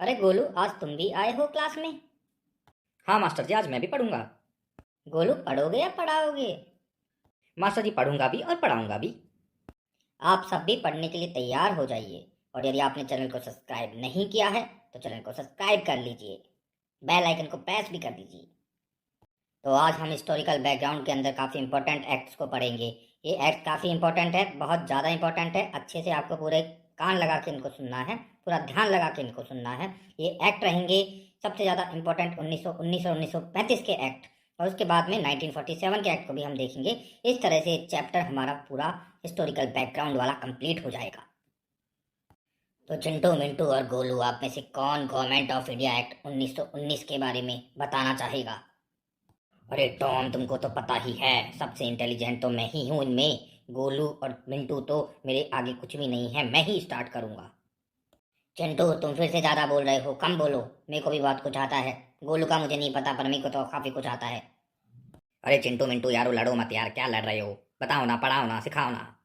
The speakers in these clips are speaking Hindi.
अरे गोलू, आज तुम भी आए हो क्लास में? हाँ मास्टर जी, आज मैं भी पढ़ूंगा। गोलू, पढ़ोगे या पढ़ाओगे? मास्टर जी, पढ़ूंगा भी और पढ़ाऊंगा भी। आप सब भी पढ़ने के लिए तैयार हो जाइए। और यदि आपने चैनल को सब्सक्राइब नहीं किया है तो चैनल को सब्सक्राइब कर लीजिए। बेल आइकन को प्रेस भी कर दीजिए। तो आज हम हिस्टोरिकल बैकग्राउंड के अंदर काफ़ी इंपॉर्टेंट एक्ट्स को पढ़ेंगे। ये एक्ट काफ़ी इंपॉर्टेंट है, बहुत ज़्यादा इंपॉर्टेंट है। अच्छे से आपको पूरे कान लगा के इनको सुनना है, पूरा ध्यान लगा के इनको सुनना है। ये एक्ट रहेंगे सबसे ज़्यादा इंपॉर्टेंट 1919 और 1935 के एक्ट, और उसके बाद में 1947 के एक्ट को भी हम देखेंगे। इस तरह से चैप्टर हमारा पूरा हिस्टोरिकल बैकग्राउंड वाला कंप्लीट हो जाएगा। तो चिंटू, मिंटू और गोलू, आप में से कौन गवर्नमेंट ऑफ इंडिया एक्ट 1919 के बारे में बताना चाहेगा? अरे टॉम, तुमको तो पता ही है, सबसे इंटेलिजेंट तो मैं ही हूँ इनमें। गोलू और मिंटू तो मेरे आगे कुछ भी नहीं है, मैं ही स्टार्ट करूंगा। चिंटू, तुम फिर से ज्यादा बोल रहे हो, कम बोलो। मेरे को भी बहुत कुछ आता है। गोलू का मुझे नहीं पता, पर मेरे को तो काफी कुछ आता है। अरे चिंटू मिंटू यार, लड़ो मत यार, क्या लड़ रहे हो? बताओ ना, पढ़ाओ ना, सिखाओ ना।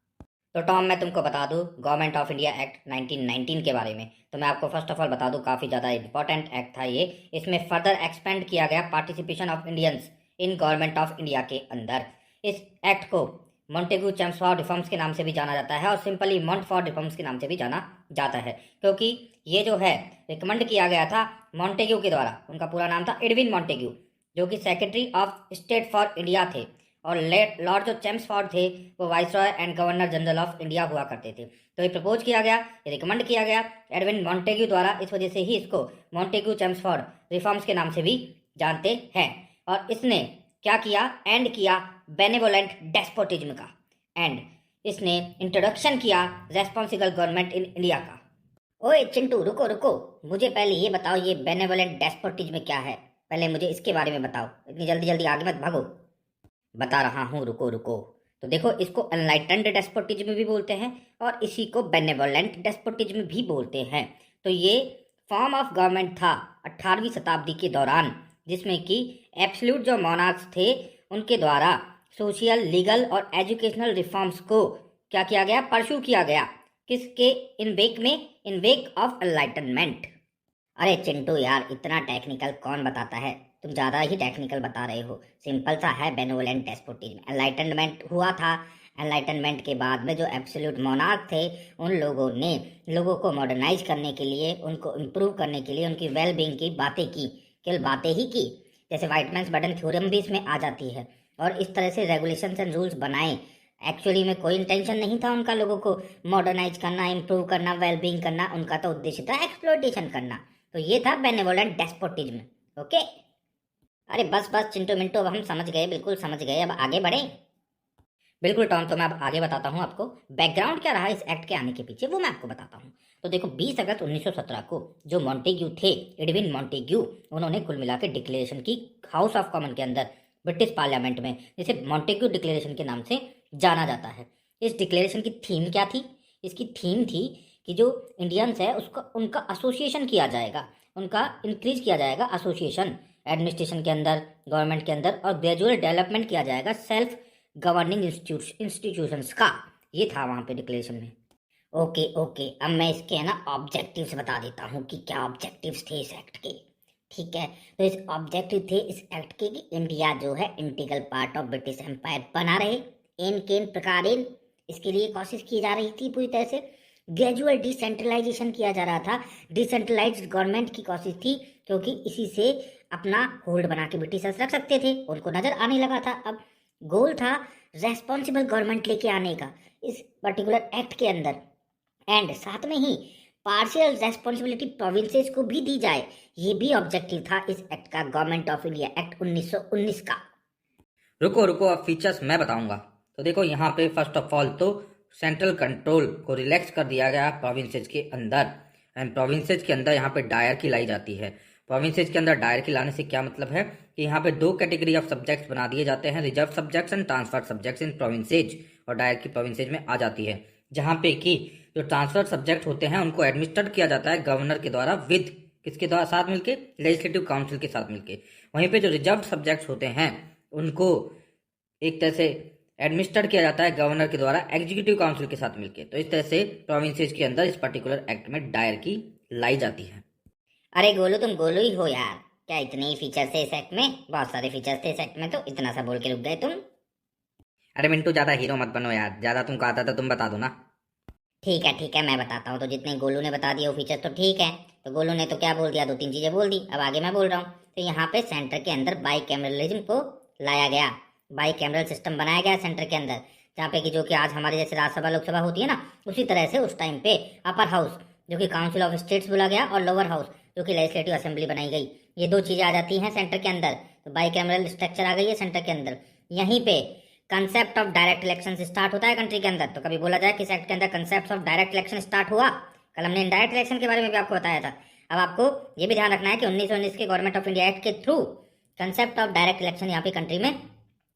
तो टॉम, मैं तुमको बता दूं गवर्नमेंट ऑफ इंडिया एक्ट 1919 के बारे में। तो मैं आपको फर्स्ट ऑफ ऑल बता दूं, काफ़ी ज़्यादा इंपॉर्टेंट एक्ट था ये। इसमें फर्दर एक्सपेंड किया गया participation of Indians in government of India के अंदर। इस एक्ट को मॉन्टेग्यू चैम्सफोर्ड रिफॉर्म्स के नाम से भी जाना जाता है, और सिंपली मॉन्टफोर्ड रिफॉर्म्स के नाम से भी जाना जाता है, क्योंकि ये जो है रिकमेंड किया गया था मॉन्टेग्यू के द्वारा। उनका पूरा नाम था एडविन मॉन्टेग्यू, जो कि secretary of state for India थे। और लॉर्ड जो चैम्सफोर्ड थे वो viceroy and governor general of India हुआ करते थे। तो ये प्रपोज किया गया, ये रिकमेंड किया गया एडविन मॉन्टेग्यू द्वारा। इस वजह से ही इसको मॉन्टेग्यू चैम्सफोर्ड रिफॉर्म्स के नाम से भी जानते हैं। और इसने क्या किया? एंड किया बेनेवोलेंट डेस्पोटिज्म का, एंड इसने इंट्रोडक्शन किया रेस्पॉन्सिबल गवर्नमेंट इन इंडिया का। ओए चिंटू, रुको रुको, मुझे पहले ये बताओ, ये बेनेवोलेंट डेस्पोटिज्म क्या है? पहले मुझे इसके बारे में बताओ, इतनी जल्दी जल्दी आगे मत भागो। बता रहा हूँ, रुको रुको। तो देखो, इसको एनलाइटेंड डेस्पोटिज्म भी बोलते हैं और इसी को बेनेवोलेंट डेस्पोटिज्म भी बोलते हैं। तो ये फॉर्म ऑफ गवर्नमेंट था 18वीं शताब्दी के दौरान, जिसमें कि एब्सोल्यूट जो मोनार्क्स थे उनके द्वारा सोशल, लीगल और एजुकेशनल रिफॉर्म्स को क्या किया गया? परस्यू किया गया। किसके? इन वेक ऑफ एनलाइटनमेंट। अरे चिंटू यार, इतना टेक्निकल कौन बताता है? तुम ज़्यादा ही टेक्निकल बता रहे हो। सिंपल सा है बेनोवलेंट डेस्पोटिज्म। एनलाइटनमेंट हुआ था, एनलाइटनमेंट के बाद में जो एब्सोल्यूट मोनार्क थे, उन लोगों ने लोगों को मॉडर्नाइज करने के लिए, उनको इम्प्रूव करने के लिए उनकी वेल बींग की बातें की। केवल बातें ही की, जैसे वाइटमैन्स बर्डन थ्योरम भी इसमें आ जाती है। और इस तरह से रेगुलेशंस एंड रूल्स बनाए। एक्चुअली में कोई इंटेंशन नहीं था उनका लोगों को मॉडर्नाइज करना, इम्प्रूव करना, वेल बींग करना। उनका तो उद्देश्य था एक्सप्लॉयटेशन करना। तो ये था बेनेवोलेंट डेस्पोटिज्म। ओके। अरे बस बस चिंटू मिंटू, अब हम समझ गए, बिल्कुल समझ गए। अब आगे बढ़े। बिल्कुल टॉम, तो मैं अब आगे बताता हूँ आपको बैकग्राउंड क्या रहा इस एक्ट के आने के पीछे, वो मैं आपको बताता हूँ। तो देखो, 20 अगस्त 1917 को जो मॉन्टेग्यू थे, एडविन मॉन्टेग्यू, उन्होंने कुल मिला के डिक्लेरेशन की हाउस ऑफ कॉमन के अंदर, ब्रिटिश पार्लियामेंट में, जिसे मॉन्टेग्यू डिक्लेरेशन के नाम से जाना जाता है। इस डिक्लेरेशन की थीम क्या थी? इसकी थीम थी कि जो इंडियंस है उसका, उनका एसोसिएशन किया जाएगा, उनका इंक्रीज किया जाएगा एसोसिएशन एडमिनिस्ट्रेशन के अंदर, गवर्नमेंट के अंदर, और ग्रेजुअल डेवलपमेंट किया जाएगा सेल्फ गवर्निंग इंस्टीट्यूशंस का। ये था वहां पे डिक्लेरेशन में। ओके ओके, अब मैं इसके है ना ऑब्जेक्टिव्स बता देता हूँ कि क्या ऑब्जेक्टिव्स थे इस एक्ट के। ठीक है, तो इस ऑब्जेक्टिव थे इस एक्ट के कि इंडिया जो है integral part of British empire बना रहे। इन केन प्रकार इसके लिए कोशिश की जा रही थी पूरी तरह से। ग्रेजुअल डिसेंट्रलाइजेशन किया जा रहा था, डिसेंट्रलाइज्ड गवर्नमेंट की कोशिश थी, क्योंकि इसी से अपना होल्ड बना के ब्रिटिशर्स रख सकते थे, उनको नजर आने लगा था। अब गोल था रेस्पॉन्सिबल गवर्नमेंट लेके आने का इस पर्टिकुलर एक्ट के अंदर, एंड साथ में ही पार्शियल रेस्पॉन्सिबिलिटी प्रोविंसेस को भी दी जाए। ये भी ऑब्जेक्टिव था इस एक्ट का, गवर्नमेंट ऑफ इंडिया एक्ट 1919 का। रुको रुको, अब फीचर्स मैं बताऊंगा। तो देखो, यहाँ पे फर्स्ट ऑफ ऑल तो सेंट्रल कंट्रोल को रिलैक्स कर दिया गया प्रोविंसेज के अंदर। एंड प्रोविंसेज के अंदर यहाँ पे डायरकी लाई जाती है। प्रोविंसेज के अंदर डायरकी लाने से क्या मतलब है कि यहाँ पे दो कैटेगरी ऑफ सब्जेक्ट्स बना दिए जाते हैं, reserve subjects and transfer subjects in provinces, और डायरकी प्रोविंसेज में आ जाती है। जहाँ पे कि जो ट्रांसफर सब्जेक्ट होते हैं उनको एडमिनिस्टर किया जाता है गवर्नर के द्वारा, विद किसके द्वारा? साथ मिलके, लेजिस्लेटिव काउंसिल के साथ मिलके। वहीं पे जो रिजर्व सब्जेक्ट्स होते हैं उनको एक तरह से एडमिनिस्टर किया जाता है गवर्नर के द्वारा, एग्जीक्यूटिव काउंसिल के साथ मिलकर। तो इस तरह से प्रोविंसेस के अंदर इस पर्टिकुलर एक्ट में डायरकी लाई जाती है। अरे गोलू, तुम गोलू ही हो यार। क्या इतने ही फीचर्स थे इस एक्ट में? बहुत सारे फीचर्स थे इस एक्ट में, तो इतना सा बोल के रुक गए तुम। अरे मिंटू, ज्यादा हीरो मत बनो यार, ज्यादा तुमको आता था तुम बता दो ना। ठीक है, मैं बताता हूँ। तो जितने गोलू ने बता दिया वो फीचर तो ठीक है। तो गोलू ने तो क्या बोल दिया, दो तीन चीजें बोल दी। अब आगे मैं बोल रहा हूँ। तो यहाँ पे सेंटर के अंदर बाई कैमरलिज्म को लाया गया। बाई कैमरल सिस्टम बनाया गया सेंटर के अंदर, जहाँ पे कि जो कि आज हमारे जैसे राज्यसभा लोकसभा होती है ना, उसी तरह से उस टाइम पे अपर हाउस जो कि काउंसिल ऑफ स्टेट्स बोला गया, और लोअर हाउस जो कि लेजिस्लेटिव असेंबली बनाई गई। ये दो चीजें आ जाती हैं सेंटर के अंदर। तो बाई कैमरल स्ट्रक्चर आ गई है सेंटर के अंदर। यहीं पे concept of direct election start होता है कंट्री के अंदर। तो कभी बोला जाए किस एक्ट के अंदर concept of direct election start हुआ? कल हमने इनडायरेक्ट इलेक्शन के बारे में भी आपको बताया था। अब आपको ये भी ध्यान रखना है कि 1919 के गवर्नमेंट ऑफ इंडिया एक्ट के through concept of direct election यहाँ पे कंट्री में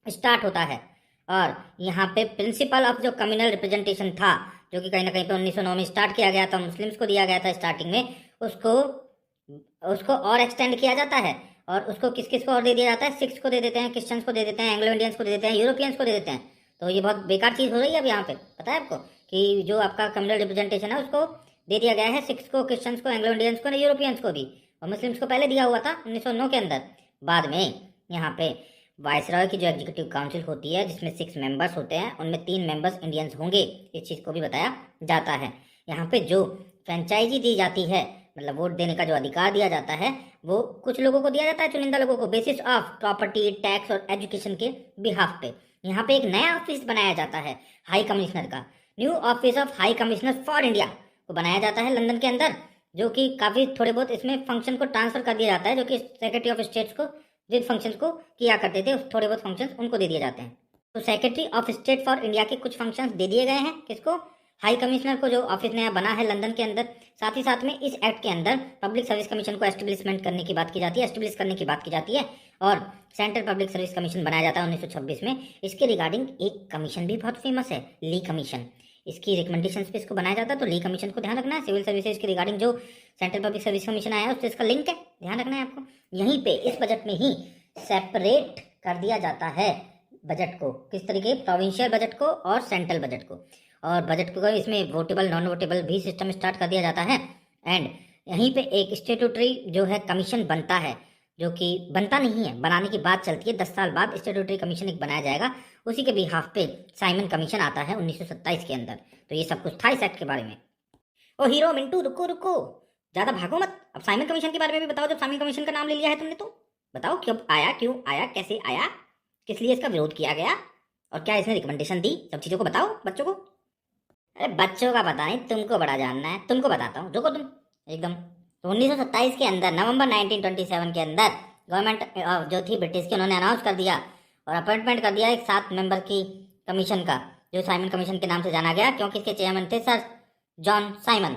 स्टार्ट होता है। और यहाँ पे प्रिंसिपल ऑफ जो कम्युनल रिप्रेजेंटेशन था, जो कि कहीं ना कहीं पे 1909 में स्टार्ट किया गया था, मुस्लिम्स को दिया गया था स्टार्टिंग में, उसको उसको और एक्सटेंड किया जाता है। और उसको किस किस को और दे दिया जाता है? सिख्स को दे देते हैं, क्रिश्चियंस को दे देते हैं, एंग्लो इंडियंस को दे देते हैं, यूरोपियंस को दे देते हैं। तो ये बहुत बेकार चीज़ हो रही है अब यहाँ पे। पता है आपको कि जो आपका कम्युनल रिप्रेजेंटेशन है उसको दे दिया गया है सिख्स को, क्रिश्चियंस को, एंग्लो इंडियंस को, यूरोपियंस को भी। और मुस्लिम्स को पहले दिया हुआ था 1909 के अंदर। बाद में यहाँ पे वायसरॉय की जो एग्जीक्यूटिव काउंसिल होती है, जिसमें 6 मेंबर्स होते हैं, उनमें 3 मेंबर्स इंडियंस होंगे, इस चीज़ को भी बताया जाता है। यहाँ पे जो फ्रेंचाइजी दी जाती है, मतलब वोट देने का जो अधिकार दिया जाता है, वो कुछ लोगों को दिया जाता है, चुनिंदा लोगों को, बेसिस ऑफ प्रॉपर्टी, टैक्स और एजुकेशन के बिहाफ पे। यहाँ पे एक नया ऑफिस बनाया जाता है हाई कमिश्नर का। New office of high commissioner for India को बनाया जाता है लंदन के अंदर, जो कि काफ़ी थोड़े बहुत इसमें फंक्शन को ट्रांसफर कर दिया जाता है, जो कि सेक्रेटरी ऑफ स्टेट्स को जिन फंक्शंस को किया करते थे, थोड़े बहुत फंक्शंस उनको दे दिए जाते हैं। तो secretary of state for India के कुछ फंक्शंस दे दिए गए हैं किसको? हाई कमिश्नर को, जो ऑफिस नया बना है लंदन के अंदर। साथ ही साथ में इस एक्ट के अंदर पब्लिक सर्विस कमीशन को एस्टेब्लिशमेंट करने की बात की जाती है, एस्टेब्लिश करने की बात की जाती है। और सेंट्रल पब्लिक सर्विस कमीशन बनाया जाता है 1926 में। इसके रिगार्डिंग एक कमीशन भी बहुत फेमस है, ली कमीशन। इसकी रिकमेंडेशन पे इसको बनाया जाता है। तो ली कमीशन को ध्यान रखना है। सिविल सर्विसेज के रिगार्डिंग जो सेंट्रल पब्लिक सर्विस कमीशन आया है उससे इसका लिंक है, ध्यान रखना है आपको। यहीं पे इस बजट में ही सेपरेट कर दिया जाता है बजट को। किस तरीके? प्रोविंशियल बजट को और सेंट्रल बजट को। और बजट को इसमें वोटेबल नॉन वोटेबल भी सिस्टम स्टार्ट कर दिया जाता है। एंड यहीं पे एक स्टेटूटरी जो है कमीशन बनता है, जो कि बनता नहीं है, बनाने की बात चलती है। 10 साल बाद स्टेटूटरी कमीशन एक बनाया जाएगा। उसी के बिहाफ पे साइमन कमीशन आता है 1927 के अंदर। तो ये सब कुछ था इस एक्ट के बारे में। ओ हीरो मिंटू, रुको रुको, ज्यादा भागो मत। अब साइमन कमीशन के बारे में भी बताओ। जब साइमन कमीशन का नाम ले लिया है तुमने, तो बताओ कब आया, क्यों आया, कैसे आया, किस लिए इसका विरोध किया गया, और क्या इसने रिकमेंडेशन दी, सब चीजों को बताओ बच्चों को। अरे बच्चों का पता नहीं, तुमको बड़ा जानना है। तुमको बताता हूँ, रुको तुम एकदम। तो 1927 के अंदर, नवंबर 1927 के अंदर गवर्नमेंट जो थी ब्रिटिश की, उन्होंने अनाउंस कर दिया और अपॉइंटमेंट कर दिया एक 7 मेंबर की कमीशन का, जो साइमन कमीशन के नाम से जाना गया, क्योंकि इसके चेयरमैन थे सर जॉन साइमन,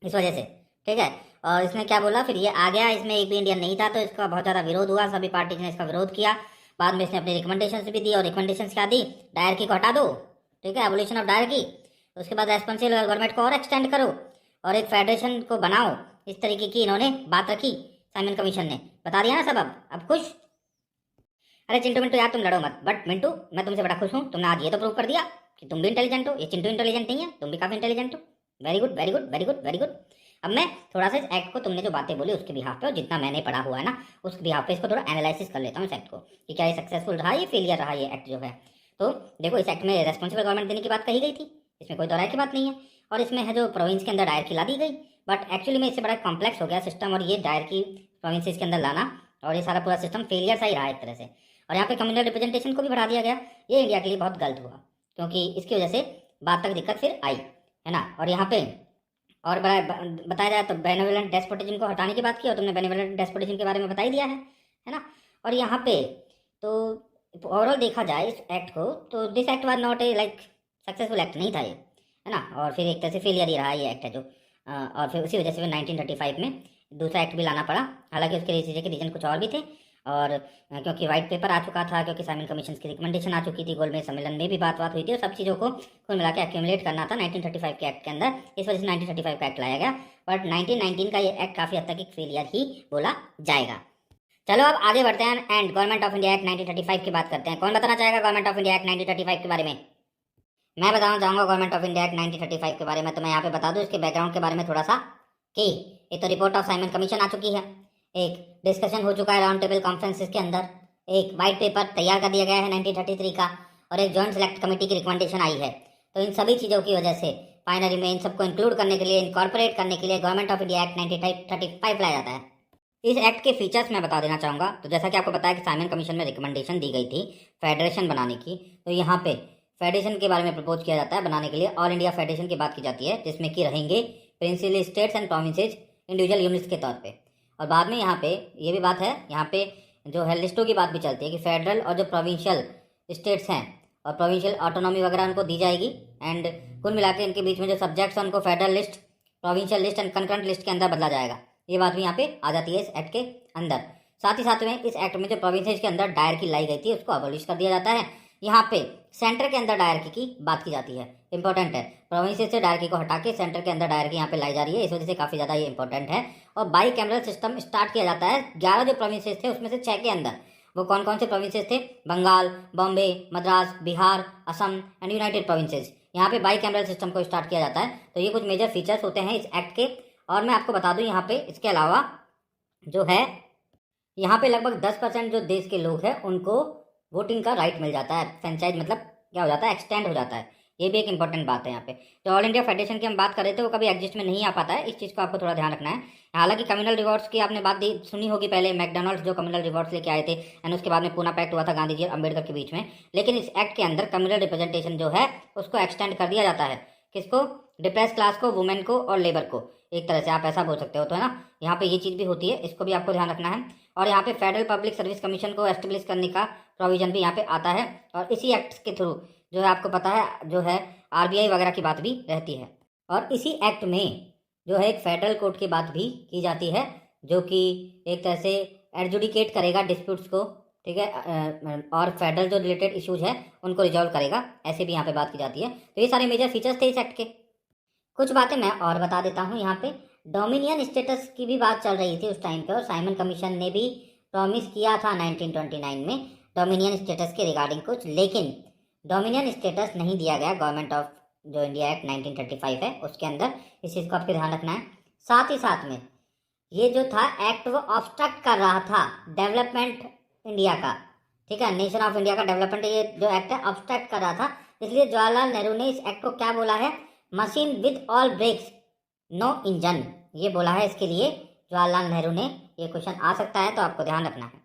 इस वजह से। ठीक है। और इसने क्या बोला फिर, ये आ गया, इसमें एक भी इंडियन नहीं था, तो इसका बहुत ज़्यादा विरोध हुआ, सभी पार्टी ने इसका विरोध किया। बाद में इसने अपनी रिकमेंडेशन भी दी, और रिकमेंडेशन क्या दी? डायरकी को हटा दो, ठीक है, एबोलिशन ऑफ डायरकी। उसके बाद रेस्पॉन्सिबल गवर्नमेंट को और एक्सटेंड करो, और एक फेडरेशन को बनाओ। इस तरीके की इन्होंने बात रखी साइमन कमीशन ने। बता दिया ना सब। अब खुश? अरे चिंटू मिंटू यार, तुम लड़ो मत। बट मिंटू, मैं तुमसे बड़ा खुश हूँ। तुमने आज ये तो प्रूव कर दिया कि तुम भी इंटेलिजेंट हो। ये चिंटू इंटेलिजेंट नहीं है, तुम भी काफी इंटेलिजेंट हो। Very good very good very good very good. अब मैं थोड़ा सा इस एक्ट को, तुमने जो बातें बोली उसके बिहाफ पे, और जितना मैंने पढ़ा हुआ है ना उस बिहाफ पे, इसको थोड़ा एनालिसिस कर लेता हूँ इस एक्ट को, कि क्या ये सक्सेसफुल रहा, ये फेलियर रहा ये एक्ट जो है। तो देखो, इस एक्ट में रेस्पॉन्सिबल गवर्नमेंट देने की बात कही गई थी, इसमें कोई दोहराए की बात नहीं है। और इसमें है जो प्रोविंस के अंदर डायर की ला दी गई। बट एक्चुअली में इससे बड़ा कॉम्प्लेक्स हो गया सिस्टम, और ये डायर की प्रोविंसेस के अंदर लाना, और ये सारा पूरा सिस्टम फेलियर सा ही रहा एक तरह से। और यहाँ पे कम्युनल रिप्रेजेंटेशन को भी बढ़ा दिया गया। ये इंडिया के लिए बहुत गलत हुआ, क्योंकि इसकी वजह से बात तक दिक्कत फिर आई, है ना। और यहाँ पे और बताया जाए तो बेनेवोलेंट डेस्पोटिज्म को हटाने की बात की, और तुमने बेनेवोलेंट डेस्पोटिज्म के बारे में बता ही दिया है ना। और यहाँ पे तो ओवरऑल देखा जाए इस एक्ट को, तो this act was not a like successful act नहीं था ये, है ना। और फिर एक तरह से फेलियर ही रहा ये एक्ट है जो। और फिर उसी वजह से फिर 1935 में दूसरा एक्ट भी लाना पड़ा। हालांकि उसके रीजन कुछ और भी थे, और क्योंकि वाइट पेपर आ चुका था, क्योंकि साइमन कमीशन की रिकमेंडेशन आ चुकी थी, गोलमेज सम्मेलन में भी बात हुई थी, और सब चीज़ों को कुल मिला के एक्यूमुलेट करना था 1935 के एक्ट के अंदर। इस वजह से 1935 का एक्ट लाया गया। बट 1919 का ये एक्ट काफ़ी हद तक एक फेलियर ही बोला जाएगा। चलो अब आगे बढ़ते हैं and government of India act 1935 की बात करते हैं। कौन बताना चाहेगा गवर्नमेंट ऑफ इंडिया एक्ट 1935 के बारे में? मैं बताना चाहूँगा गवर्नमेंट ऑफ इंडिया एक्ट 1935 के बारे में। तो मैं यहाँ पे बता दूँ इसके बैकग्राउंड के बारे में थोड़ा सा। कि एक तो रिपोर्ट ऑफ साइमन कमीशन आ चुकी है, एक डिस्कशन हो चुका है राउंड टेबल कॉन्फ्रेंसेस के अंदर, एक वाइट पेपर तैयार कर दिया गया है 1933 का, और एक जॉइंट सेलेक्ट कमेटी की रिकमेंडेशन आई है। तो इन सभी चीज़ों की वजह से फाइनली में इन सबको इंक्लूड करने के लिए, इनकॉर्पोरेट करने के लिए गवर्नमेंट ऑफ इंडिया एक्ट 1935 लाया जाता है। इस एक्ट के फीचर्स मैं बता देना चाहूँगा। तो जैसा कि आपको पता है कि साइमन कमीशन में रिकमेंडेशन दी गई थी फेडरेशन बनाने की, तो यहाँ पे फेडरेशन के बारे में प्रपोज किया जाता है बनाने के लिए। ऑल इंडिया फेडरेशन की बात की जाती है, जिसमें कि रहेंगे principal states and provinces individual units के तौर पे। और बाद में यहाँ पे ये भी बात है, यहाँ पे जो है लिस्टों की बात भी चलती है कि फेडरल और जो प्रोविंशियल स्टेट्स हैं और प्रोविंशियल ऑटोनॉमी वगैरह उनको दी जाएगी। एंड कुल मिला के इनके बीच में जो सब्जेक्ट्स हैं उनको federal list, provincial list and concurrent list के अंदर बदला जाएगा। ये बात भी यहाँ पे आ जाती है इस एक्ट के अंदर। साथ ही साथ में इस एक्ट में जो प्रोविंसेज के अंदर डायरकी लाई गई थी उसको अबॉलिश कर दिया जाता है। यहाँ पे सेंटर के अंदर डायरकी की बात की जाती है, इंपॉर्टेंट है। प्रोविंसेज से डायरकी को हटा के सेंटर के अंदर डायरकी यहाँ पे लाई जा रही है, इस वजह से काफ़ी ज़्यादा ये इंपॉर्टेंट है। और बाई कैमरल सिस्टम स्टार्ट किया जाता है 11 जो प्रोविंसेज थे उसमें से 6 के अंदर। वो कौन कौन से प्रोविंसेज थे? Bengal, Bombay, Madras, Bihar, Assam and United Provinces. यहाँ पे बाई कैमरल सिस्टम को स्टार्ट किया जाता है। तो ये कुछ मेजर फीचर्स होते हैं इस एक्ट के। और मैं आपको बता दूं यहाँ पे इसके अलावा जो है यहाँ पे लगभग 10% जो देश के लोग हैं उनको वोटिंग का राइट मिल जाता है। फ्रेंचाइज मतलब क्या हो जाता है, एक्सटेंड हो जाता है। ये भी एक इंपॉर्टेंट बात है यहाँ पे। जो ऑल इंडिया फेडरेशन की हम बात कर रहे थे वो कभी एग्जिस्ट में नहीं आ पाता है, इस चीज़ को आपको थोड़ा ध्यान रखना है। हालांकि कम्युनल रिवॉर्ड्स की आपने बात सुनी होगी पहले, मैकडोनल्ड्स जो कम्युनल रिवॉर्ड्स लेके आए थे एंड उसके बाद में पूना पैक्ट हुआ था गांधी जी और अम्बेडकर के बीच में। लेकिन इस एक्ट के अंदर कम्युनल रिप्रेजेंटेशन जो है उसको एक्सटेंड कर दिया जाता है। किसको? डिप्रेस क्लास को, वुमेन को और लेबर को, एक तरह से आप ऐसा बोल सकते हो। तो है ना, यहाँ पे ये चीज़ भी होती है, इसको भी आपको ध्यान रखना है। और यहाँ पे फेडरल पब्लिक सर्विस कमीशन को एस्टेब्लिश करने का प्रोविजन भी यहाँ पे आता है। और इसी एक्ट के थ्रू जो है आपको पता है जो है आरबीआई वगैरह की बात भी रहती है। और इसी एक्ट में जो है एक फेडरल कोर्ट की बात भी की जाती है, जो कि एक तरह से एडजुडिकेट करेगा डिस्प्यूट्स को, ठीक है, और फेडरल जो रिलेटेड इश्यूज है उनको रिजॉल्व करेगा, ऐसे भी यहाँ पे बात की जाती है। तो ये सारे मेजर फीचर्स थे इस एक्ट के। कुछ बातें मैं और बता देता हूँ। यहाँ पे डोमिनियन स्टेटस की भी बात चल रही थी उस टाइम पे, और साइमन कमीशन ने भी प्रॉमिस किया था 1929 में डोमिनियन स्टेटस के रिगार्डिंग कुछ, लेकिन डोमिनियन स्टेटस नहीं दिया गया गवर्नमेंट ऑफ जो इंडिया एक्ट 1935 है उसके अंदर। इस चीज़ को आपको ध्यान रखना है। साथ ही साथ में ये जो था एक्ट वो ऑब्स्ट्रक्ट कर रहा था डेवलपमेंट इंडिया का, ठीक है, नेशन ऑफ इंडिया का डेवलपमेंट, ये जो एक्ट है ऑब्स्ट्रक्ट कर रहा था। इसलिए जवाहरलाल नेहरू ने इस एक्ट को क्या बोला है? Machine with all brakes no engine, ये बोला है। इसके लिए जवाहरलाल नेहरू ने, ये क्वेश्चन आ सकता है तो आपको ध्यान रखना है।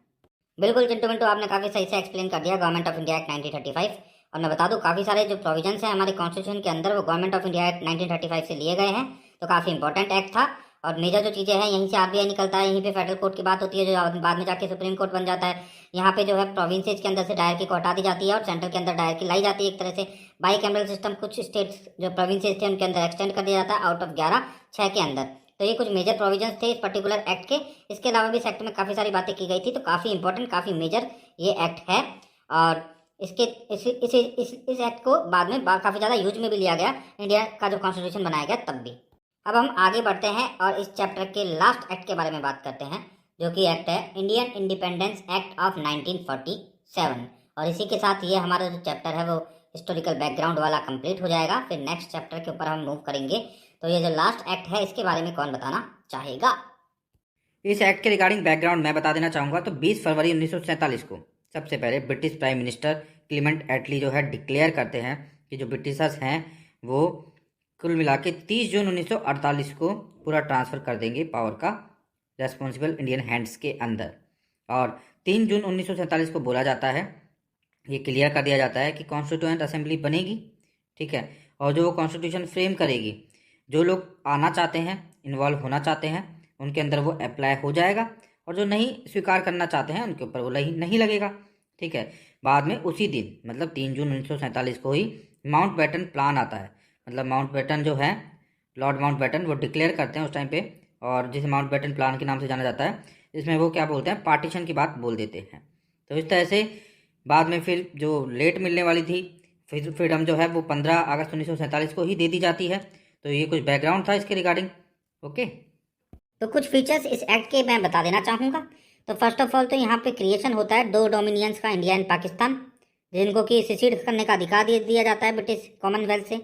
बिल्कुल चिंटू मिंटू, आपने काफ़ी सही से एक्सप्लेन कर दिया गवर्नमेंट ऑफ इंडिया एक्ट 1935। और मैं बता दूं काफ़ी सारे जो प्रोविजंस हैं हमारे कॉन्स्टिट्यूशन के अंदर वो गवर्नमेंट ऑफ इंडिया एक्ट 1935 से लिए गए हैं। तो काफ़ी इंपॉर्टेंट एक्ट था। और मेजर जो चीज़ें हैं यहीं से आरबीआई निकलता है, यहीं पे फेडरल कोर्ट की बात होती है जो बाद में जाके सुप्रीम कोर्ट बन जाता है। यहाँ पे जो है प्रोविंसेज के अंदर से डायरकी को हटा दी जाती है और सेंटर के अंदर डायरकी लाई जाती है। एक तरह से बाई कैमरल सिस्टम कुछ स्टेट्स जो प्रोविंसेज थे उनके अंदर एक्सटेंड कर दिया जाता है आउट ऑफ 11, 6 के अंदर। तो ये कुछ मेजर प्रोविजंस थे इस पर्टिकुलर एक्ट के। इसके अलावा भी इस एक्ट में काफ़ी सारी बातें की गई थी, तो काफ़ी इंपॉर्टेंट, काफ़ी मेजर ये एक्ट है। और इसके इस एक्ट को बाद में काफ़ी ज़्यादा यूज में भी लिया गया, इंडिया का जो कॉन्स्टिट्यूशन बनाया गया तब भी। अब हम आगे बढ़ते हैं और इस चैप्टर के लास्ट एक्ट के बारे में बात करते हैं, जो कि एक्ट है इंडियन इंडिपेंडेंस एक्ट ऑफ 1947। और इसी के साथ ये हमारा जो चैप्टर है वो हिस्टोरिकल बैकग्राउंड वाला कंप्लीट हो जाएगा। फिर नेक्स्ट चैप्टर के ऊपर हम मूव करेंगे। तो ये जो लास्ट एक्ट है इसके बारे में कौन बताना चाहेगा? इस एक्ट के रिगार्डिंग बैकग्राउंड मैं बता देना चाहूँगा। तो 20 फरवरी 1947 को सबसे पहले ब्रिटिश प्राइम मिनिस्टर क्लीमेंट एटली जो है डिक्लेयर करते हैं कि जो ब्रिटिशर्स हैं वो कुल मिला के 30 जून 1948 को पूरा ट्रांसफ़र कर देंगे पावर का रेस्पॉन्सिबल इंडियन हैंड्स के अंदर। और 3 जून 1947 को बोला जाता है, ये क्लियर कर दिया जाता है कि कॉन्स्टिट्यूएंट असेंबली बनेगी, ठीक है, और जो वो कॉन्स्टिट्यूशन फ्रेम करेगी, जो लोग आना चाहते हैं, इन्वॉल्व होना चाहते हैं, उनके अंदर वो अप्लाई हो जाएगा, और जो नहीं स्वीकार करना चाहते हैं उनके ऊपर वो नहीं लगेगा, ठीक है। बाद में उसी दिन मतलब 3 जून 1947 को ही माउंट बैटन प्लान आता है। मतलब माउंट बैटन जो है, लॉर्ड माउंट बैटन, वो डिक्लेयर करते हैं उस टाइम पे, और जिसे माउंट बैटन प्लान के नाम से जाना जाता है। इसमें वो क्या बोलते हैं, पार्टीशन की बात बोल देते हैं। तो इस तरह से बाद में फिर जो लेट मिलने वाली थी फ्रीडम जो है वो 15 अगस्त 1947 को ही दे दी जाती है। तो ये कुछ बैकग्राउंड था इसके रिगार्डिंग। ओके, तो कुछ फीचर्स इस एक्ट के मैं बता देना चाहूँगा। तो फर्स्ट ऑफ ऑल तो यहाँ पे क्रिएशन होता है 2 डोमिनियंस का, इंडिया एंड पाकिस्तान, जिनको कि सिसीड करने का अधिकार दिया जाता है ब्रिटिश कॉमनवेल्थ से।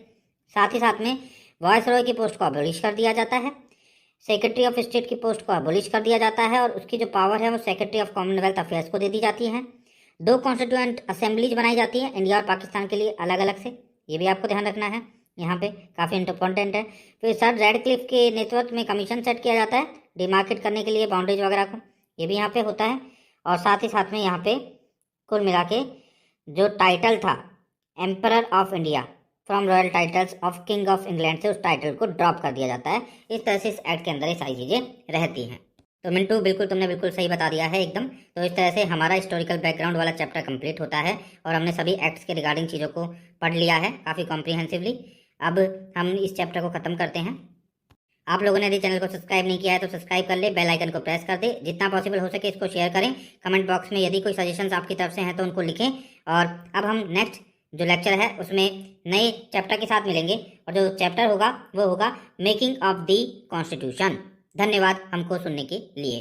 साथ ही साथ में वॉइस रॉय की पोस्ट को अबॉलिश कर दिया जाता है। सेक्रेटरी ऑफ स्टेट की पोस्ट को अबोलिश कर दिया जाता है और उसकी जो पावर है वो सेक्रेटरी ऑफ कॉमनवेल्थ अफेयर्स को दे दी जाती है। 2 कॉन्स्टिट्यूएंट असेंबलीज बनाई जाती हैं इंडिया और पाकिस्तान के लिए अलग अलग से, ये भी आपको ध्यान रखना है, यहाँ पे काफ़ी इंपॉर्टेंट है। फिर सर रेडक्लिफ के नेतृत्व में कमीशन सेट किया जाता है डिमार्केट करने के लिए बाउंड्रीज वगैरह को, ये भी यहाँ पे होता है। और साथ ही साथ में यहाँ पे कुल मिला के जो टाइटल था emperor of India from royal titles of king of England से उस टाइटल को ड्रॉप कर दिया जाता है। इस तरह से इस एक्ट के अंदर ये सारी चीज़ें रहती हैं। तो मिंटू बिल्कुल तुमने बिल्कुल सही बता दिया है एकदम। तो इस तरह से हमारा हिस्टोरिकल बैकग्राउंड वाला चैप्टर कंप्लीट होता है और हमने सभी एक्ट्स के रिगार्डिंग चीज़ों को पढ़ लिया है काफ़ी कॉम्प्रीहेंसिवली। अब हम इस चैप्टर को ख़त्म करते हैं। आप लोगों ने यदि चैनल को सब्सक्राइब नहीं किया है तो सब्सक्राइब कर ले, बेल आइकन को प्रेस कर दे, जितना पॉसिबल हो सके इसको शेयर करें। कमेंट बॉक्स में यदि कोई सजेशंस आपकी तरफ से हैं तो उनको लिखें। और अब हम नेक्स्ट जो लेक्चर है उसमें नए चैप्टर के साथ मिलेंगे और जो चैप्टर होगा वो होगा मेकिंग ऑफ द कॉन्स्टिट्यूशन। धन्यवाद हमको सुनने के लिए।